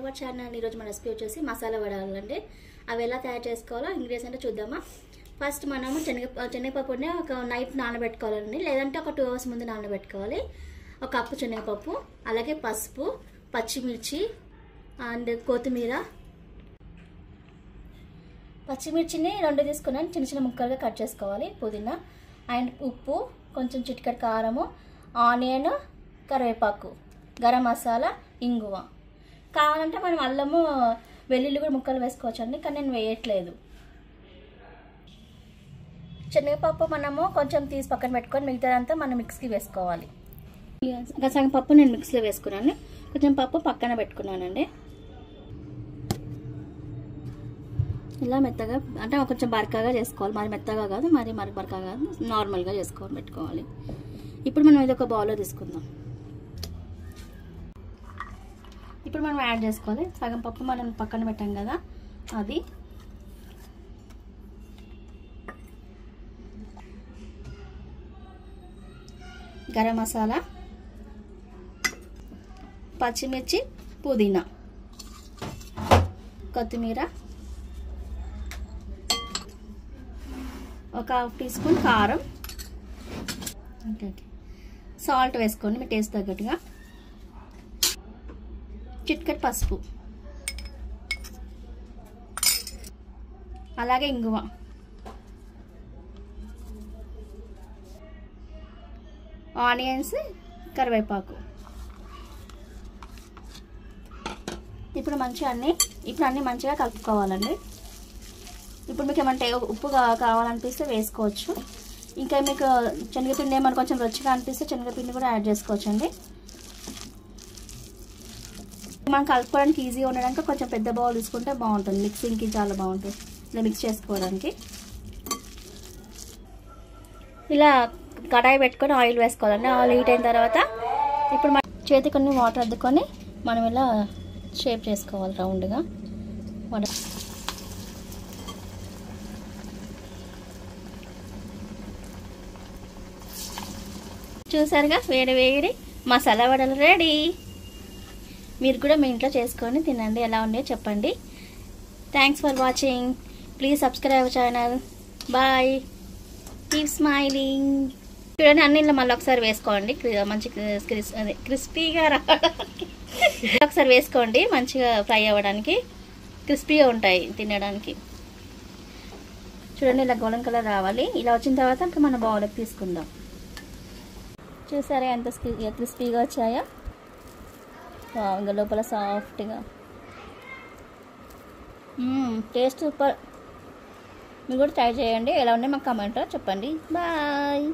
To our channel. ఈరోజు మన recipe వచ్చేసి మసాలా వడలండి. అవి ఎలా తయారు చేసుకోవాలో ఇంగ్రీడియంట్స్ అంటే చూద్దామా. ఫస్ట్ మనము శనగపప్పుని ఒక నైట్ నానబెట్టుకోవాలండి, లేదంటే ఒక 2 hours ముందు నానబెట్టుకోవాలి. ఒక కప్పు శనగపప్పు, అలాగే పసుపు, పచ్చిమిర్చి అండ్ కొత్తిమీర. పచ్చిమిర్చిని 2 తీసుకున్నాను, చిన్న చిన్న ముక్కలుగా కట్ చేసుకోవాలి. పుదీనా అండ్ ఉప్పు, కొంచెం చిటికెడు కారము, ఆనియన్, కరివేపాకు, గరం మసాలా, ఇంగువ. కావాలంటే మనం అల్లము వెల్లుల్లి కూడా ముక్కలు వేసుకోవచ్చండి, కానీ నేను వేయట్లేదు. శనగపప్పు మనము కొంచెం తీసి పక్కన పెట్టుకొని మిగతాదంతా మనం మిక్సీకి వేసుకోవాలి. సగం పప్పు నేను మిక్సీలో వేసుకున్నాను, కొంచెం పప్పు పక్కన పెట్టుకున్నానండి. ఇలా మెత్తగా అంటే కొంచెం బరకగా చేసుకోవాలి, మరి మెత్తగా కాదు, మరి బరకగా కాదు, నార్మల్గా చేసుకొని పెట్టుకోవాలి. ఇప్పుడు మనం ఇది ఒక బౌల్లో తీసుకుందాం. ఇప్పుడు మనం యాడ్ చేసుకోవాలి. సగం పప్పు మనం పక్కన పెట్టాం కదా, అది గరం మసాలా, పచ్చిమిర్చి, పుదీనా, కొత్తిమీర, ఒక 1 టీ స్పూన్ కారం, సాల్ట్ వేసుకోండి మీ టేస్ట్ తగ్గట్టుగా, చిటికెడు పసుపు, అలాగే ఇంగువ, ఆనియన్స్, కరివేపాకు. ఇప్పుడు అన్నీ మంచిగా కలుపుకోవాలండి. ఇప్పుడు మీకు ఏమంటే ఉప్పు కావాలనిపిస్తే వేసుకోవచ్చు. ఇంకా మీకు శనగపిండి ఏమైనా కొంచెం రుచిగా అనిపిస్తే శనగపిండి కూడా యాడ్ చేసుకోవచ్చు అండి. మనం కలుపుకోవడానికి ఈజీగా ఉండడానికి కొంచెం పెద్ద బౌల్ తీసుకుంటే బాగుంటుంది, మిక్సింగ్కి చాలా బాగుంటుంది ఇలా మిక్స్ చేసుకోవడానికి. ఇలా కడాయి పెట్టుకొని ఆయిల్ వేసుకోవాలండి. ఆయిల్ హీట్ అయిన తర్వాత ఇప్పుడు మన చేతి కొన్ని వాటర్ అద్దుకొని మనం ఇలా షేప్ చేసుకోవాలి రౌండ్గా. చూసారుగా, వేడి వేడి మసాలా వడలు రెడీ. మీరు కూడా మీ ఇంట్లో చేసుకొని తినండి, ఎలా ఉన్నాయో చెప్పండి. Thanks for watching. Please subscribe channel. Bye. Keep smiling. చూడండి, అన్ని ఇలా మళ్ళీ ఒకసారి వేసుకోండి, మంచి క్రిస్పీగా రావడానికి. ఒకసారి వేసుకోండి, మంచిగా ఫ్రై అవ్వడానికి, క్రిస్పీగా ఉంటాయి తినడానికి. చూడండి, ఇలా గోల్డెన్ కలర్ రావాలి. ఇలా వచ్చిన తర్వాత ఇంకా మన బౌల్కి తీసుకుందాం. చూసారా ఎంత క్రిస్పీగా వచ్చాయో, ఇంకా లోపల సాఫ్ట్గా. Taste super. మీరు కూడా ట్రై చేయండి, ఎలా ఉన్నాయి మాకు కామెంట్లో చెప్పండి. బాయ్.